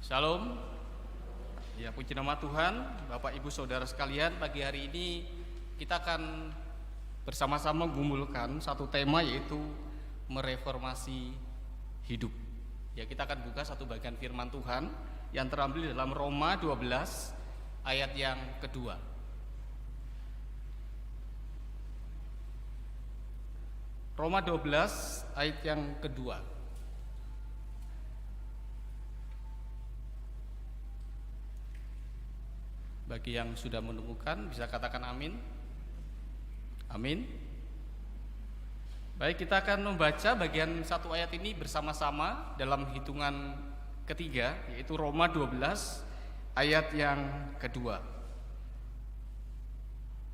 Shalom, ya puji nama Tuhan, Bapak Ibu Saudara sekalian. Pagi hari ini kita akan bersama-sama menggumulkan satu tema, yaitu mereformasi hidup. Ya, kita akan buka satu bagian firman Tuhan yang terambil dalam Roma 12 ayat yang kedua. Roma 12 ayat yang kedua. Bagi yang sudah menemukan bisa katakan amin. Amin. Baik, kita akan membaca bagian satu ayat ini bersama-sama dalam hitungan ketiga, yaitu Roma 12 ayat yang kedua.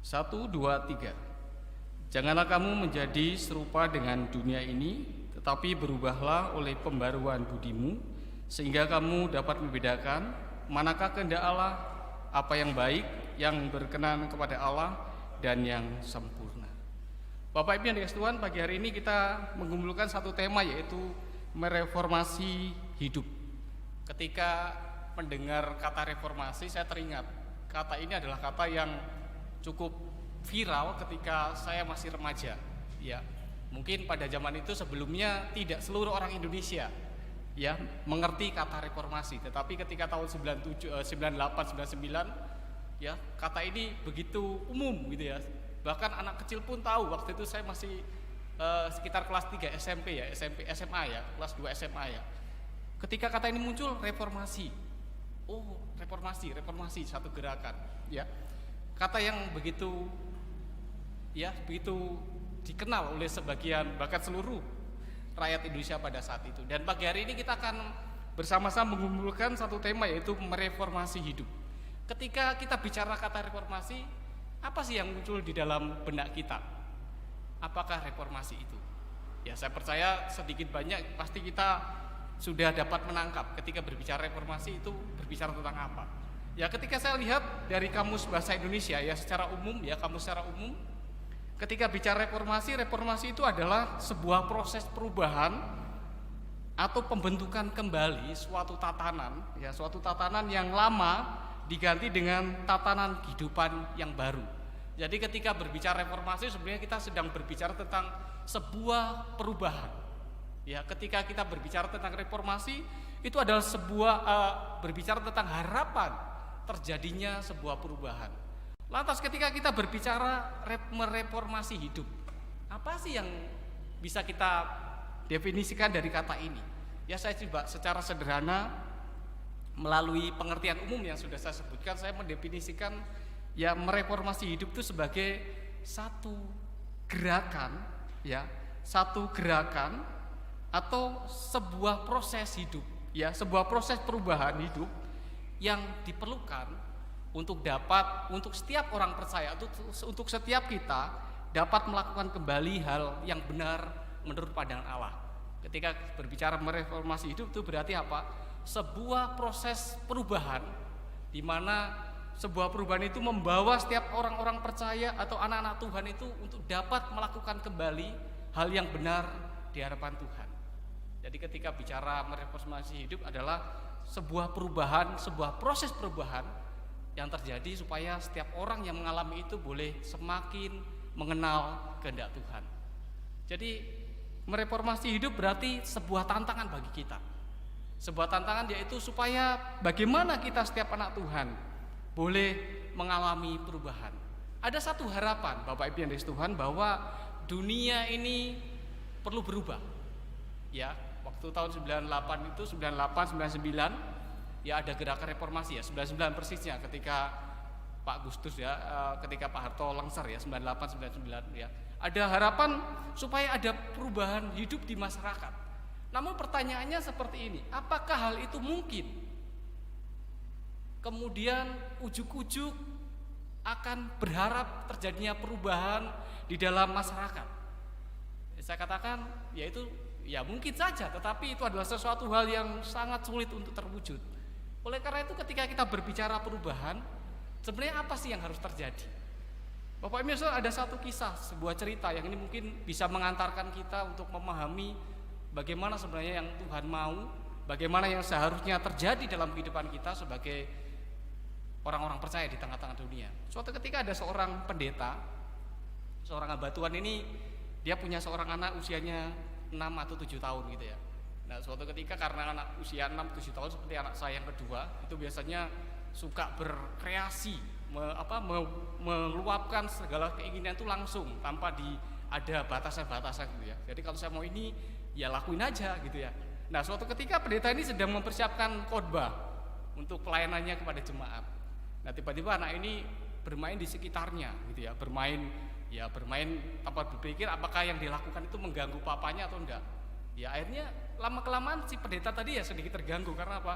1, 2, 3. Janganlah kamu menjadi serupa dengan dunia ini, tetapi berubahlah oleh pembaruan budimu, sehingga kamu dapat membedakan manakah kehendak Allah, apa yang baik, yang berkenan kepada Allah, dan yang sempurna. Bapak Ibu yang dikasihi Tuhan, pagi hari ini kita menggumulkan satu tema, yaitu mereformasi hidup. Ketika mendengar kata reformasi, saya teringat kata ini adalah kata yang cukup viral ketika saya masih remaja. Ya, mungkin pada zaman itu sebelumnya tidak seluruh orang Indonesia ya mengerti kata reformasi, tetapi ketika tahun 97, 98, 99 ya kata ini begitu umum gitu ya. Bahkan anak kecil pun tahu. Waktu itu saya masih sekitar kelas 3 SMP ya, SMA ya, kelas 2 SMA ya. Ketika kata ini muncul, reformasi. Oh, reformasi satu gerakan ya. Kata yang begitu dikenal oleh sebagian, bahkan seluruh rakyat Indonesia pada saat itu. Dan pagi hari ini kita akan bersama-sama mengumpulkan satu tema, yaitu mereformasi hidup. Ketika kita bicara kata reformasi, apa sih yang muncul di dalam benak kita? Apakah reformasi itu? Ya, saya percaya sedikit banyak pasti kita sudah dapat menangkap ketika berbicara reformasi itu berbicara tentang apa. Ya, ketika saya lihat dari Kamus Bahasa Indonesia ya secara umum, ketika bicara reformasi itu adalah sebuah proses perubahan atau pembentukan kembali suatu tatanan yang lama diganti dengan tatanan kehidupan yang baru. Jadi ketika berbicara reformasi sebenarnya kita sedang berbicara tentang sebuah perubahan. Ya, ketika kita berbicara tentang reformasi itu adalah berbicara tentang harapan terjadinya sebuah perubahan. Lantas ketika kita berbicara mereformasi hidup, apa sih yang bisa kita definisikan dari kata ini? Ya, saya coba secara sederhana melalui pengertian umum yang sudah saya sebutkan, saya mendefinisikan ya mereformasi hidup itu sebagai satu gerakan atau sebuah proses hidup, ya, sebuah proses perubahan hidup yang diperlukan untuk setiap orang percaya, untuk setiap kita dapat melakukan kembali hal yang benar menurut pandangan Allah. Ketika berbicara mereformasi hidup itu berarti apa? Sebuah proses perubahan di mana sebuah perubahan itu membawa setiap orang-orang percaya atau anak-anak Tuhan itu untuk dapat melakukan kembali hal yang benar di hadapan Tuhan. Jadi ketika bicara mereformasi hidup adalah sebuah perubahan, sebuah proses perubahan yang terjadi supaya setiap orang yang mengalami itu boleh semakin mengenal kehendak Tuhan. Jadi mereformasi hidup berarti sebuah tantangan bagi kita. Sebuah tantangan yaitu supaya bagaimana kita setiap anak Tuhan boleh mengalami perubahan. Ada satu harapan Bapak Ibu yang dikasihi Tuhan, bahwa dunia ini perlu berubah. Ya, waktu tahun 98 itu 99 ya ada gerakan reformasi ya, 99 persisnya ketika Pak Gustus ya, ketika Pak Harto lengser ya, 98 99 ya. Ada harapan supaya ada perubahan hidup di masyarakat. Namun pertanyaannya seperti ini, apakah hal itu mungkin? Kemudian ujuk-ujuk akan berharap terjadinya perubahan di dalam masyarakat. Saya katakan ya mungkin saja, tetapi itu adalah sesuatu hal yang sangat sulit untuk terwujud. Oleh karena itu ketika kita berbicara perubahan, sebenarnya apa sih yang harus terjadi? Bapak Ibu ada satu kisah, sebuah cerita yang ini mungkin bisa mengantarkan kita untuk memahami bagaimana sebenarnya yang Tuhan mau bagaimana yang seharusnya terjadi dalam kehidupan kita sebagai orang-orang percaya di tengah-tengah dunia. Suatu ketika ada seorang pendeta, seorang hamba Tuhan ini, dia punya seorang anak usianya 6 atau 7 tahun gitu ya. Nah, suatu ketika karena anak usia 6-7 tahun seperti anak saya yang kedua, itu biasanya suka berkreasi, meluapkan segala keinginan itu langsung tanpa ada batasan-batasan gitu ya. Jadi kalau saya mau ini, ya lakuin aja gitu ya. Nah, suatu ketika pendeta ini sedang mempersiapkan khotbah untuk pelayanannya kepada jemaat. Nah, tiba-tiba anak ini bermain di sekitarnya gitu ya, bermain tanpa berpikir apakah yang dilakukan itu mengganggu papanya atau enggak. Ya akhirnya lama-kelamaan si pendeta tadi ya sedikit terganggu karena apa?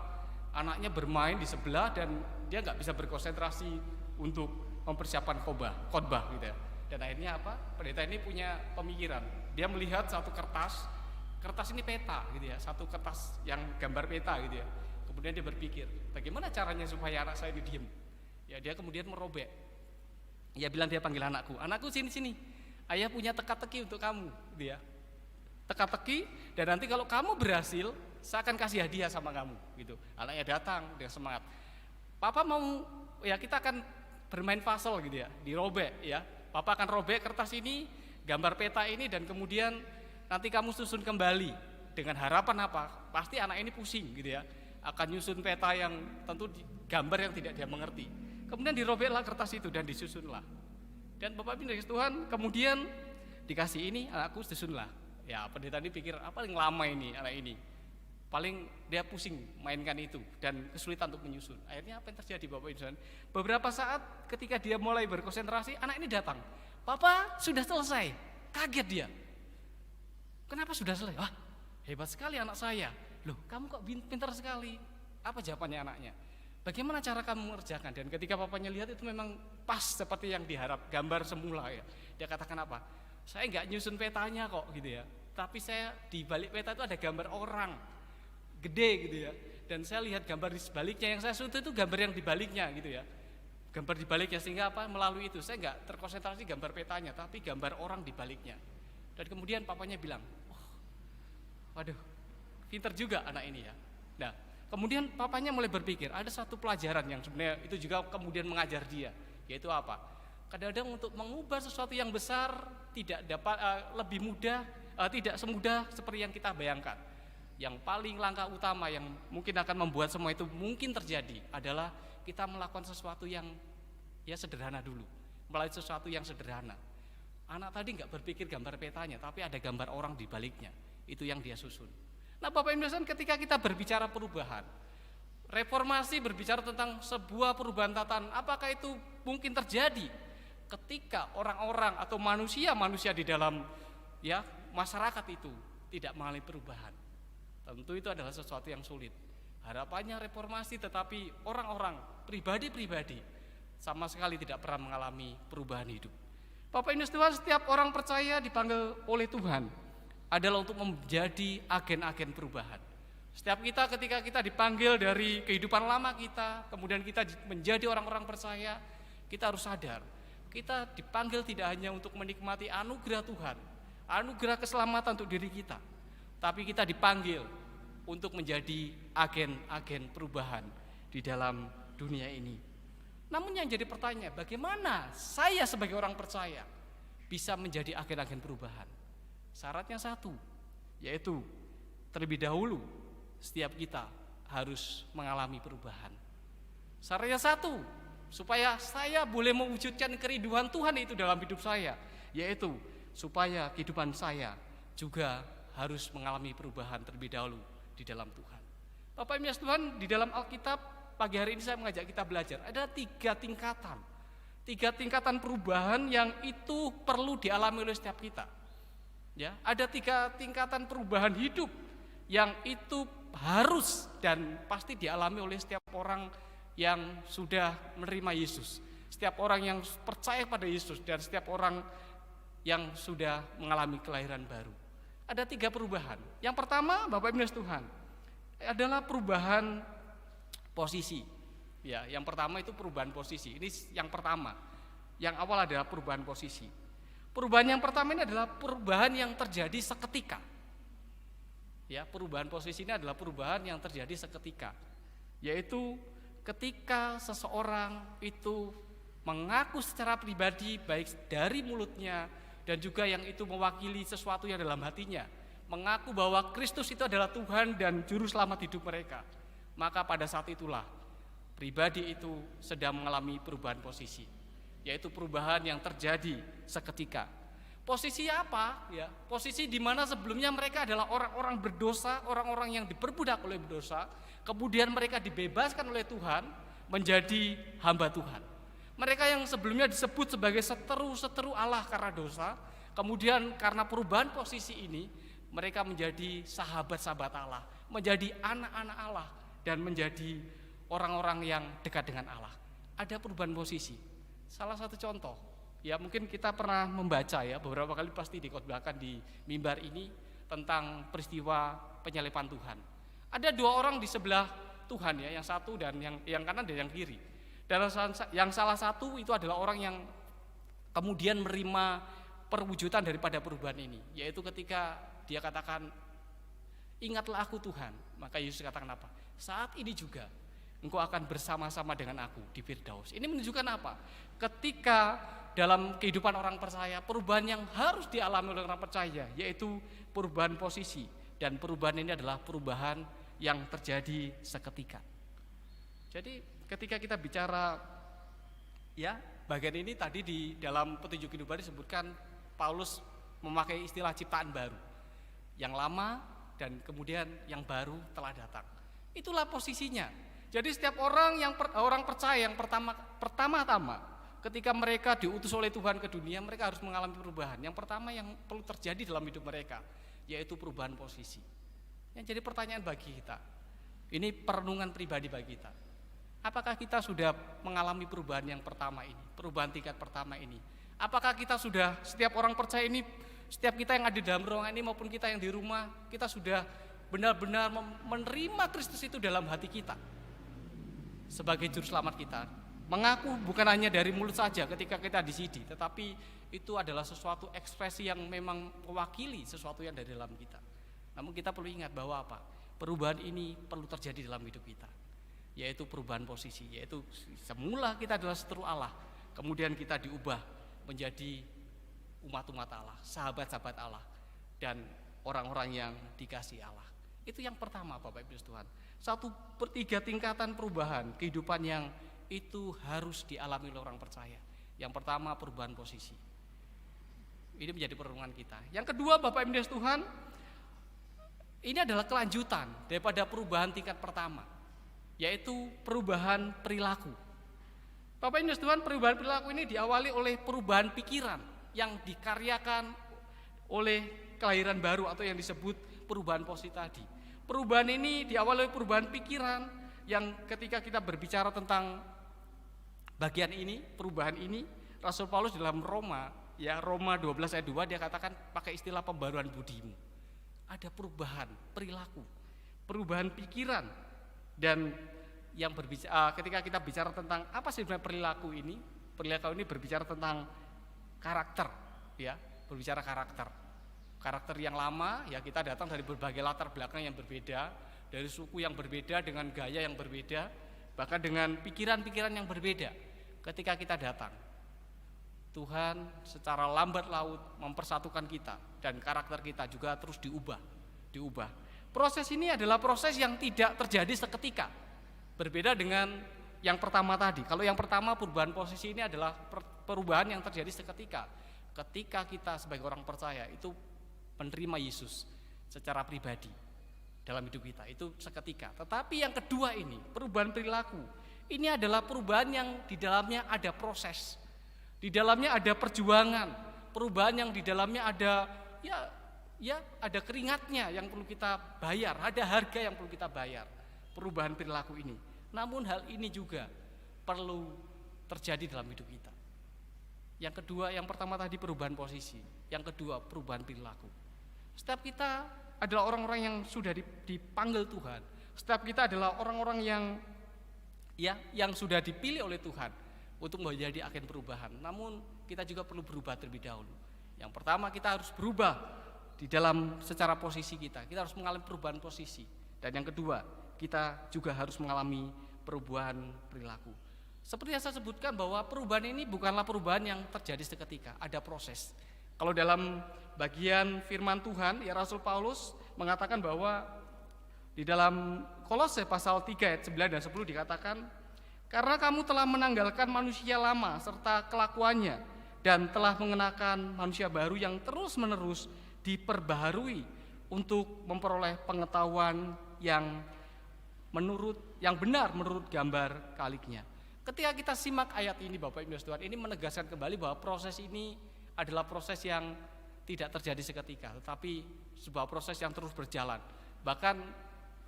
Anaknya bermain di sebelah dan dia nggak bisa berkonsentrasi untuk mempersiapkan khotbah gitu ya. Dan akhirnya apa? Pendeta ini punya pemikiran. Dia melihat satu kertas ini peta gitu ya, satu kertas yang gambar peta gitu ya. Kemudian dia berpikir, bagaimana caranya supaya anak saya ini diem? Ya dia kemudian merobek. Dia panggil anakku sini, ayah punya teka-teki untuk kamu, gitu ya. Teka-teki, dan nanti kalau kamu berhasil, saya akan kasih hadiah sama kamu, gitu. Anaknya datang dengan semangat. Papa mau, ya kita akan bermain puzzle gitu ya, dirobek ya. Papa akan robek kertas ini, gambar peta ini, dan kemudian nanti kamu susun kembali dengan harapan apa? Pasti anak ini pusing, gitu ya. Akan nyusun peta yang tentu gambar yang tidak dia mengerti. Kemudian dirobeklah kertas itu dan disusunlah. Dan Bapak Ibu Tuhan kemudian dikasih ini, anakku susunlah. Ya pendeta ini pikir apa yang lama ini anak ini. Paling dia pusing mainkan itu dan kesulitan untuk menyusun. Akhirnya apa yang terjadi Bapak Ibu Tuhan? Beberapa saat ketika dia mulai berkonsentrasi, anak ini datang. Papa sudah selesai. Kaget dia. Kenapa sudah selesai? Wah hebat sekali anak saya. Loh kamu kok pintar sekali. Apa jawabannya anaknya? Bagaimana cara kamu mengerjakan? Dan ketika papanya lihat itu memang pas seperti yang diharap, gambar semula ya. Dia katakan apa? Saya nggak nyusun petanya kok gitu ya. Tapi saya di balik peta itu ada gambar orang gede gitu ya. Dan saya lihat gambar di sebaliknya, yang saya susun itu gambar yang di baliknya gitu ya. Gambar di baliknya sehingga apa? Melalui itu saya nggak terkonsentrasi gambar petanya, tapi gambar orang di baliknya. Dan kemudian papanya bilang, waduh, pintar juga anak ini ya. Nah, kemudian papanya mulai berpikir, ada satu pelajaran yang sebenarnya itu juga kemudian mengajar dia, yaitu apa? Kadang-kadang untuk mengubah sesuatu yang besar tidak dapat lebih mudah, tidak semudah seperti yang kita bayangkan. Yang paling langkah utama yang mungkin akan membuat semua itu mungkin terjadi adalah kita melakukan sesuatu yang ya sederhana dulu, melalui sesuatu yang sederhana. Anak tadi nggak berpikir gambar petanya, tapi ada gambar orang di baliknya, itu yang dia susun. Nah Bapak Ibu Saudara, ketika kita berbicara perubahan, reformasi berbicara tentang sebuah perubahan tatanan, apakah itu mungkin terjadi ketika orang-orang atau manusia di dalam ya masyarakat itu tidak mengalami perubahan? Tentu itu adalah sesuatu yang sulit. Harapannya reformasi, tetapi orang-orang pribadi-pribadi sama sekali tidak pernah mengalami perubahan hidup. Bapak Ibu Saudara, setiap orang percaya dipanggil oleh Tuhan adalah untuk menjadi agen-agen perubahan. Setiap kita ketika kita dipanggil dari kehidupan lama kita, kemudian kita menjadi orang-orang percaya, kita harus sadar, kita dipanggil tidak hanya untuk menikmati anugerah Tuhan, anugerah keselamatan untuk diri kita, tapi kita dipanggil untuk menjadi agen-agen perubahan di dalam dunia ini. Namun yang jadi pertanyaan, bagaimana saya sebagai orang percaya bisa menjadi agen-agen perubahan? Syaratnya satu, yaitu terlebih dahulu setiap kita harus mengalami perubahan. Syaratnya satu, supaya saya boleh mewujudkan kerinduan Tuhan itu dalam hidup saya, yaitu supaya kehidupan saya juga harus mengalami perubahan terlebih dahulu di dalam Tuhan. Bapak Ibu Tuhan, di dalam Alkitab pagi hari ini saya mengajak kita belajar, ada 3 tingkatan. 3 tingkatan perubahan yang itu perlu dialami oleh setiap kita. Ya, ada 3 tingkatan perubahan hidup yang itu harus dan pasti dialami oleh setiap orang yang sudah menerima Yesus, setiap orang yang percaya pada Yesus, dan setiap orang yang sudah mengalami kelahiran baru. Ada 3 perubahan. Yang pertama, Bapak Ibu Tuhan, adalah perubahan posisi. Ya, yang pertama itu perubahan posisi. Ini yang pertama. Yang awal adalah perubahan posisi. Perubahan yang pertama ini adalah perubahan yang terjadi seketika. Ya, perubahan posisi ini adalah perubahan yang terjadi seketika. Yaitu ketika seseorang itu mengaku secara pribadi baik dari mulutnya dan juga yang itu mewakili sesuatu yang dalam hatinya, mengaku bahwa Kristus itu adalah Tuhan dan juru selamat hidup mereka. Maka pada saat itulah pribadi itu sedang mengalami perubahan posisi, yaitu perubahan yang terjadi seketika. Posisi apa? Ya, posisi di mana sebelumnya mereka adalah orang-orang berdosa, orang-orang yang diperbudak oleh berdosa, kemudian mereka dibebaskan oleh Tuhan menjadi hamba Tuhan. Mereka yang sebelumnya disebut sebagai seteru-seteru Allah karena dosa, kemudian karena perubahan posisi ini, mereka menjadi sahabat-sahabat Allah, menjadi anak-anak Allah, dan menjadi orang-orang yang dekat dengan Allah. Ada perubahan posisi. Salah satu contoh, ya mungkin kita pernah membaca ya, beberapa kali pasti dikhotbahkan di mimbar ini tentang peristiwa penyalipan Tuhan. Ada dua orang di sebelah Tuhan ya, yang satu dan yang kanan dan yang kiri. Dan yang salah satu itu adalah orang yang kemudian menerima perwujudan daripada perubahan ini, yaitu ketika dia katakan, ingatlah aku Tuhan. Maka Yesus katakan apa? Saat ini juga engkau akan bersama-sama dengan aku di Firdaus. Ini menunjukkan apa? Ketika dalam kehidupan orang percaya, perubahan yang harus dialami oleh orang percaya, yaitu perubahan posisi. Dan perubahan ini adalah perubahan yang terjadi seketika. Jadi ketika kita bicara ya bagian ini tadi di dalam petunjuk kehidupan disebutkan Paulus memakai istilah ciptaan baru. Yang lama dan kemudian yang baru telah datang. Itulah posisinya. Jadi setiap orang orang percaya yang pertama-tama ketika mereka diutus oleh Tuhan ke dunia, mereka harus mengalami perubahan. Yang pertama yang perlu terjadi dalam hidup mereka, yaitu perubahan posisi. Yang jadi pertanyaan bagi kita, ini perenungan pribadi bagi kita. Apakah kita sudah mengalami perubahan yang pertama ini, perubahan tingkat pertama ini? Apakah kita sudah, setiap orang percaya ini, setiap kita yang ada di dalam ruangan ini maupun kita yang di rumah, kita sudah benar-benar menerima Kristus itu dalam hati kita sebagai juru selamat kita? Mengaku bukan hanya dari mulut saja ketika kita di CD, tetapi itu adalah sesuatu ekspresi yang memang mewakili sesuatu yang dari dalam kita. Namun kita perlu ingat bahwa apa? Perubahan ini perlu terjadi dalam hidup kita, yaitu perubahan posisi, yaitu semula kita adalah seteru Allah, kemudian kita diubah menjadi umat-umat Allah, sahabat-sahabat Allah, dan orang-orang yang dikasihi Allah. Itu yang pertama Bapak Ibu Tuhan. Tiga tingkatan perubahan kehidupan yang itu harus dialami oleh orang percaya. Yang pertama perubahan posisi. Ini menjadi perenungan kita. Yang kedua Bapak Ibu Tuhan, ini adalah kelanjutan daripada perubahan tingkat pertama, yaitu perubahan perilaku. Bapak Ibu Tuhan, perubahan perilaku ini diawali oleh perubahan pikiran yang dikaryakan oleh kelahiran baru atau yang disebut perubahan posisi tadi. Perubahan ini diawali oleh perubahan pikiran yang ketika kita berbicara tentang bagian ini, perubahan ini, Rasul Paulus dalam Roma 12 ayat 2 dia katakan pakai istilah pembaruan budimu. Ada perubahan perilaku, perubahan pikiran. Dan yang berbicara ketika kita bicara tentang apa sih sebenarnya perilaku ini berbicara tentang karakter, ya, berbicara karakter yang lama, ya, kita datang dari berbagai latar belakang yang berbeda, dari suku yang berbeda, dengan gaya yang berbeda, bahkan dengan pikiran-pikiran yang berbeda. Ketika kita datang, Tuhan secara lambat laut mempersatukan kita, dan karakter kita juga terus diubah. Proses ini adalah proses yang tidak terjadi seketika. Berbeda dengan yang pertama tadi. Kalau yang pertama perubahan posisi ini adalah perubahan yang terjadi seketika. Ketika kita sebagai orang percaya itu menerima Yesus secara pribadi dalam hidup kita, itu seketika. Tetapi yang kedua ini, perubahan perilaku, ini adalah perubahan yang di dalamnya ada proses, di dalamnya ada perjuangan, perubahan yang di dalamnya ada ada keringatnya yang perlu kita bayar, ada harga yang perlu kita bayar, perubahan perilaku ini. Namun hal ini juga perlu terjadi dalam hidup kita. Yang kedua, yang pertama tadi perubahan posisi, yang kedua perubahan perilaku. Setiap kita adalah orang-orang yang sudah dipanggil Tuhan. Setiap kita adalah orang-orang yang sudah dipilih oleh Tuhan untuk menjadi agen perubahan. Namun kita juga perlu berubah terlebih dahulu. Yang pertama kita harus berubah di dalam secara posisi kita harus mengalami perubahan posisi. Dan yang kedua, kita juga harus mengalami perubahan perilaku. Seperti yang saya sebutkan bahwa perubahan ini bukanlah perubahan yang terjadi seketika, ada proses. Kalau dalam bagian firman Tuhan, ya Rasul Paulus mengatakan bahwa di dalam Kolose pasal 3 ayat 9 dan 10 dikatakan, karena kamu telah menanggalkan manusia lama serta kelakuannya dan telah mengenakan manusia baru yang terus-menerus diperbaharui untuk memperoleh pengetahuan yang benar menurut gambar kaliknya. Ketika kita simak ayat ini Bapak Ibu Tuhan, ini menegaskan kembali bahwa proses ini adalah proses yang tidak terjadi seketika, tetapi sebuah proses yang terus berjalan. Bahkan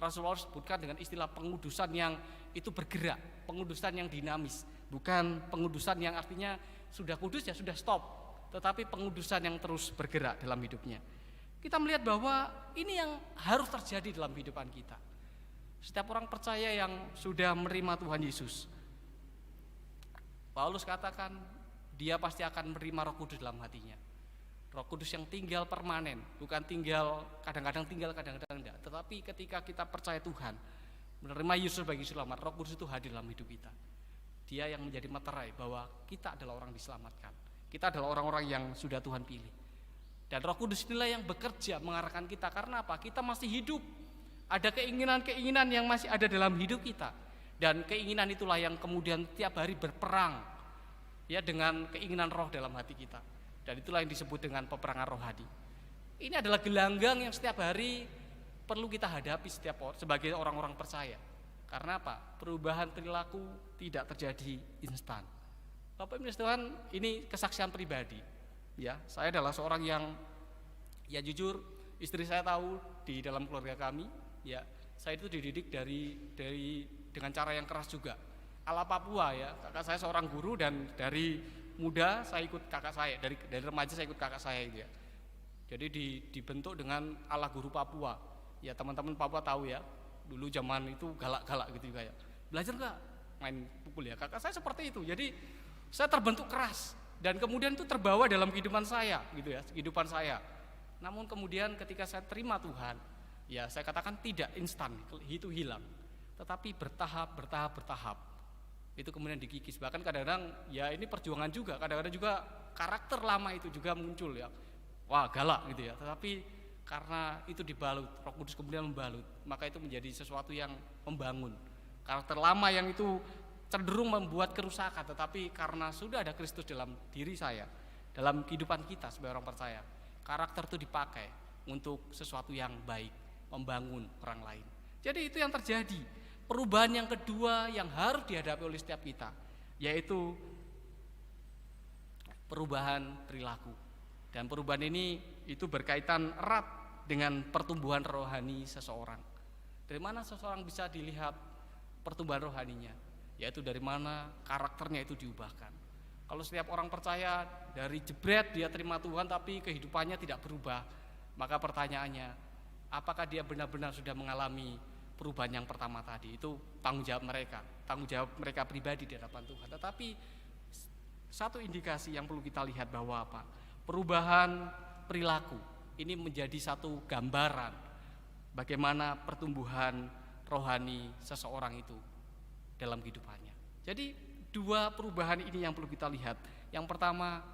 Rasulullah sebutkan dengan istilah pengudusan yang itu bergerak, pengudusan yang dinamis, bukan pengudusan yang artinya sudah kudus ya sudah stop, tetapi pengudusan yang terus bergerak dalam hidupnya. Kita melihat bahwa ini yang harus terjadi dalam kehidupan kita. Setiap orang percaya yang sudah menerima Tuhan Yesus, Paulus katakan dia pasti akan menerima Roh Kudus dalam hatinya. Roh Kudus yang tinggal permanen, bukan tinggal kadang-kadang tidak. Tetapi ketika kita percaya Tuhan, menerima Yesus sebagai selamat, Roh Kudus itu hadir dalam hidup kita. Dia yang menjadi materai bahwa kita adalah orang diselamatkan. Kita adalah orang-orang yang sudah Tuhan pilih. Dan Roh Kudus inilah yang bekerja mengarahkan kita. Karena apa? Kita masih hidup. Ada keinginan-keinginan yang masih ada dalam hidup kita. Dan keinginan itulah yang kemudian tiap hari berperang ya dengan keinginan roh dalam hati kita. Dan itulah yang disebut dengan peperangan rohani. Ini adalah gelanggang yang setiap hari perlu kita hadapi sebagai orang-orang percaya. Karena apa? Perubahan perilaku tidak terjadi instan. Bapak Ibu Tuhan, ini kesaksian pribadi. Ya, saya adalah seorang yang ya jujur, istri saya tahu di dalam keluarga kami, ya, saya itu dididik dengan cara yang keras juga. Ala Papua ya, kakak saya seorang guru dan dari muda saya ikut kakak saya, dari remaja saya ikut kakak saya gitu ya. Jadi dibentuk dengan ala guru Papua. Ya teman-teman Papua tahu ya, dulu zaman itu galak-galak gitu kayak. Belajar nggak main pukul ya, kakak saya seperti itu. Jadi saya terbentuk keras dan kemudian itu terbawa dalam kehidupan saya gitu ya, kehidupan saya. Namun kemudian ketika saya terima Tuhan, ya saya katakan tidak instan itu hilang, tetapi bertahap. Itu kemudian dikikis. Bahkan kadang-kadang ya ini perjuangan juga, kadang-kadang juga karakter lama itu juga muncul ya. Wah, galak gitu ya. Tetapi karena itu dibalut, Roh Kudus kemudian membalut, maka itu menjadi sesuatu yang membangun. Karakter lama yang itu cenderung membuat kerusakan, tetapi karena sudah ada Kristus dalam diri saya, dalam kehidupan kita sebagai orang percaya, karakter itu dipakai untuk sesuatu yang baik, membangun orang lain. Jadi itu yang terjadi. Perubahan yang kedua yang harus dihadapi oleh setiap kita, yaitu perubahan perilaku. Dan perubahan ini itu berkaitan erat dengan pertumbuhan rohani seseorang. Dari mana seseorang bisa dilihat pertumbuhan rohaninya? Yaitu dari mana karakternya itu diubahkan. Kalau setiap orang percaya dari jebret dia terima Tuhan tapi kehidupannya tidak berubah, maka pertanyaannya, apakah dia benar-benar sudah mengalami perubahan yang pertama tadi? Itu tanggung jawab mereka pribadi di hadapan Tuhan. Tetapi satu indikasi yang perlu kita lihat bahwa apa? Perubahan perilaku ini menjadi satu gambaran bagaimana pertumbuhan rohani seseorang itu dalam kehidupannya. Jadi dua perubahan ini yang perlu kita lihat. Yang pertama,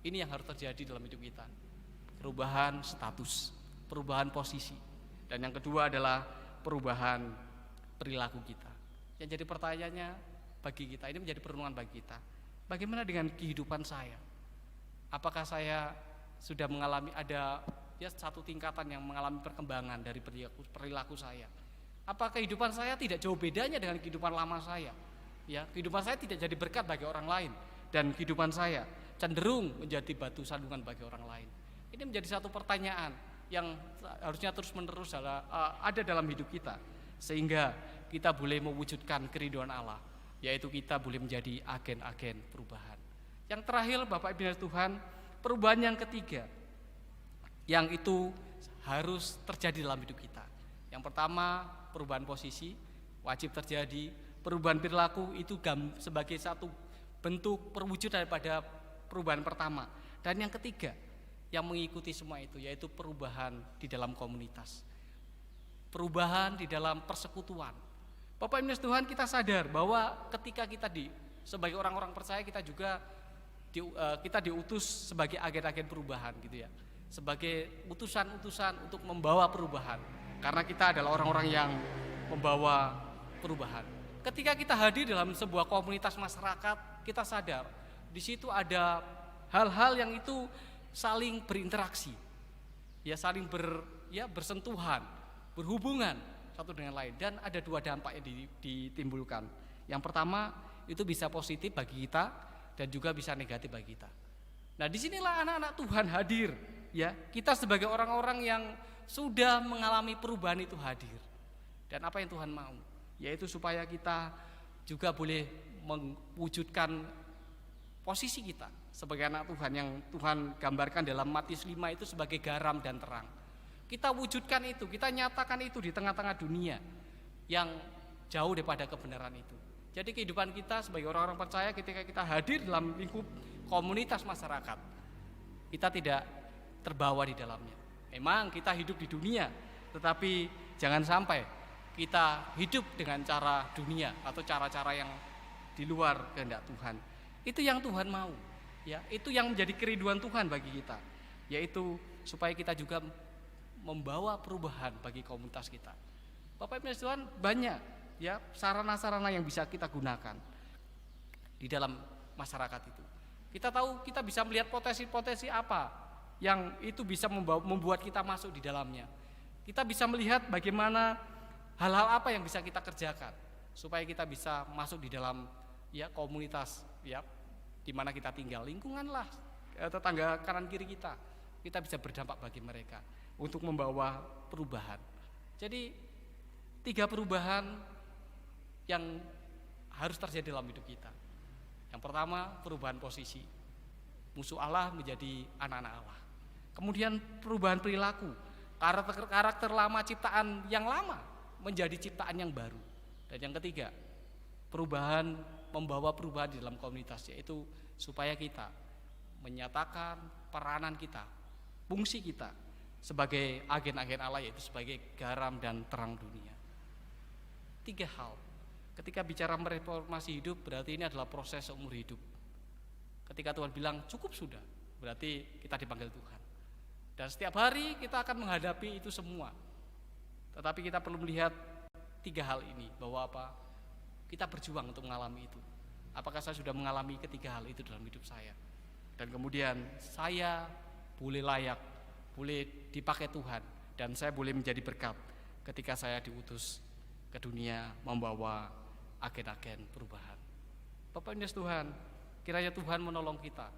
ini yang harus terjadi dalam hidup kita. Perubahan status, perubahan posisi. Dan yang kedua adalah perubahan perilaku kita. Yang jadi pertanyaannya bagi kita, ini menjadi perenungan bagi kita. Bagaimana dengan kehidupan saya? Apakah saya sudah mengalami ada ya satu tingkatan yang mengalami perkembangan dari perilaku saya? Apa kehidupan saya tidak jauh bedanya dengan kehidupan lama saya? Ya, kehidupan saya tidak jadi berkat bagi orang lain dan kehidupan saya cenderung menjadi batu sandungan bagi orang lain. Ini menjadi satu pertanyaan yang harusnya terus-menerus ada dalam hidup kita, sehingga kita boleh mewujudkan keridhaan Allah, yaitu kita boleh menjadi agen-agen perubahan. Yang terakhir Bapak Ibu Tuhan, perubahan yang ketiga yang itu harus terjadi dalam hidup kita. Yang pertama, perubahan posisi wajib terjadi. Perubahan perilaku itu sebagai satu bentuk perwujudan daripada perubahan pertama. Dan yang ketiga, yang mengikuti semua itu, yaitu perubahan di dalam komunitas, perubahan di dalam persekutuan. Bapak Ibu Tuhan, kita sadar bahwa ketika kita sebagai orang-orang percaya, kita juga kita diutus sebagai agen-agen perubahan gitu ya, sebagai utusan-utusan untuk membawa perubahan, karena kita adalah orang-orang yang membawa perubahan. Ketika kita hadir dalam sebuah komunitas masyarakat, kita sadar di situ ada hal-hal yang itu saling berinteraksi, ya saling bersentuhan, berhubungan satu dengan lain, dan ada dua dampak yang ditimbulkan. Yang pertama itu bisa positif bagi kita dan juga bisa negatif bagi kita. Nah, disinilah anak-anak Tuhan hadir, ya kita sebagai orang-orang yang sudah mengalami perubahan itu hadir. Dan apa yang Tuhan mau, yaitu supaya kita juga boleh mewujudkan posisi kita sebagai anak Tuhan yang Tuhan gambarkan dalam Matius 5 itu sebagai garam dan terang. Kita wujudkan itu, kita nyatakan itu di tengah-tengah dunia yang jauh daripada kebenaran itu. Jadi kehidupan kita sebagai orang-orang percaya, ketika kita hadir dalam lingkup komunitas masyarakat, kita tidak terbawa di dalamnya. Memang kita hidup di dunia, tetapi jangan sampai kita hidup dengan cara dunia atau cara-cara yang di luar kehendak Tuhan. Itu yang Tuhan mau, ya. Itu yang menjadi kerinduan Tuhan bagi kita, yaitu supaya kita juga membawa perubahan bagi komunitas kita. Bapak Ibu Tuhan, banyak ya sarana-sarana yang bisa kita gunakan di dalam masyarakat itu. Kita tahu kita bisa melihat potensi-potensi apa yang itu bisa membuat kita masuk di dalamnya. Kita bisa melihat bagaimana hal-hal apa yang bisa kita kerjakan supaya kita bisa masuk di dalam ya komunitas ya di mana kita tinggal, lingkungan lah, tetangga kanan kiri kita bisa berdampak bagi mereka untuk membawa perubahan. Jadi 3 perubahan yang harus terjadi dalam hidup kita. Yang pertama, perubahan posisi, musuh Allah menjadi anak-anak Allah. Kemudian perubahan perilaku, karakter lama ciptaan yang lama menjadi ciptaan yang baru. Dan yang ketiga, membawa perubahan di dalam komunitas, yaitu supaya kita menyatakan peranan kita, fungsi kita sebagai agen-agen Allah, yaitu sebagai garam dan terang dunia. 3 hal. Ketika bicara mereformasi hidup, berarti ini adalah proses seumur hidup. Ketika Tuhan bilang cukup sudah, berarti kita dipanggil Tuhan. Dan setiap hari kita akan menghadapi itu semua. Tetapi kita perlu melihat 3 hal ini, bahwa apa? Kita berjuang untuk mengalami itu. Apakah saya sudah mengalami ketiga hal itu dalam hidup saya? Dan kemudian saya boleh layak, boleh dipakai Tuhan, dan saya boleh menjadi berkat ketika saya diutus ke dunia membawa agen-agen perubahan. Bapak Ibu Tuhan, kiranya Tuhan menolong kita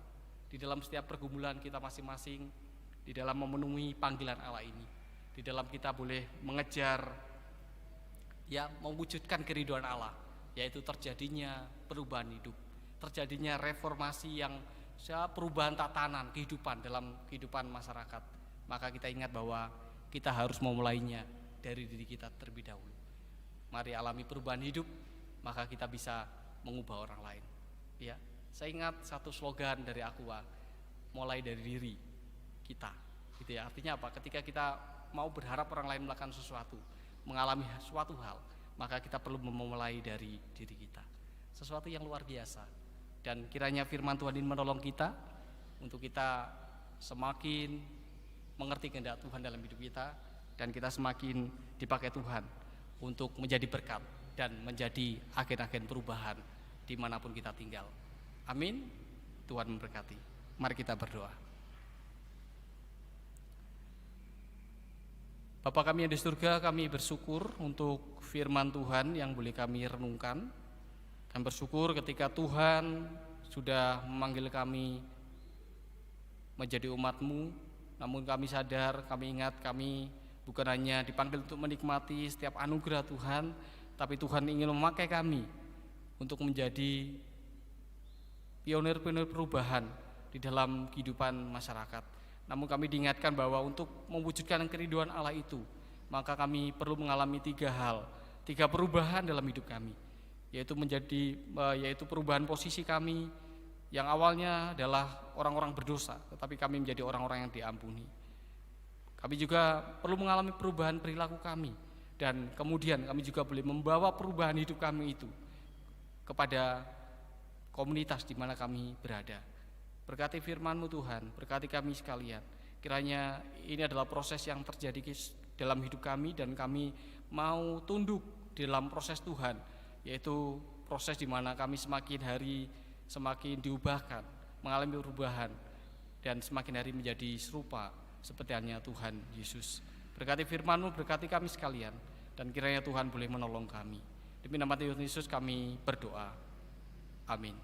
di dalam setiap pergumulan kita masing-masing, di dalam memenuhi panggilan Allah ini, di dalam kita boleh mengejar ya mewujudkan kerinduan Allah, yaitu terjadinya perubahan hidup, terjadinya reformasi yang perubahan tatanan kehidupan dalam kehidupan masyarakat. Maka kita ingat bahwa kita harus memulainya dari diri kita terlebih dahulu. Mari alami perubahan hidup, maka kita bisa mengubah orang lain. Ya, saya ingat satu slogan dari Aqua, mulai dari diri kita. Gitu ya. Artinya apa? Ketika kita mau berharap orang lain melakukan sesuatu, mengalami suatu hal, maka kita perlu memulai dari diri kita. Sesuatu yang luar biasa. Dan kiranya firman Tuhan ini menolong kita untuk kita semakin mengerti kehendak Tuhan dalam hidup kita, dan kita semakin dipakai Tuhan untuk menjadi berkat dan menjadi agen-agen perubahan dimanapun kita tinggal. Amin. Tuhan memberkati. Mari kita berdoa. Bapa kami yang di surga, kami bersyukur untuk firman Tuhan yang boleh kami renungkan, dan bersyukur ketika Tuhan sudah memanggil kami menjadi umat-Mu. Namun kami sadar, kami ingat kami bukan hanya dipanggil untuk menikmati setiap anugerah Tuhan, tapi Tuhan ingin memakai kami untuk menjadi pionir-pionir perubahan di dalam kehidupan masyarakat. Namun kami diingatkan bahwa untuk mewujudkan kerinduan Allah itu, maka kami perlu mengalami 3 hal, 3 perubahan dalam hidup kami, yaitu perubahan posisi kami, yang awalnya adalah orang-orang berdosa, tetapi kami menjadi orang-orang yang diampuni. Kami juga perlu mengalami perubahan perilaku kami, dan kemudian kami juga boleh membawa perubahan hidup kami itu kepada komunitas di mana kami berada. Berkati firman-Mu Tuhan, berkati kami sekalian. Kiranya ini adalah proses yang terjadi dalam hidup kami, dan kami mau tunduk di dalam proses Tuhan, yaitu proses di mana kami semakin hari semakin diubahkan, mengalami perubahan, dan semakin hari menjadi serupa seperti halnya Tuhan Yesus. Berkati firman-Mu, berkati kami sekalian, dan kiranya Tuhan boleh menolong kami. Demi nama Tuhan Yesus kami berdoa. Amin.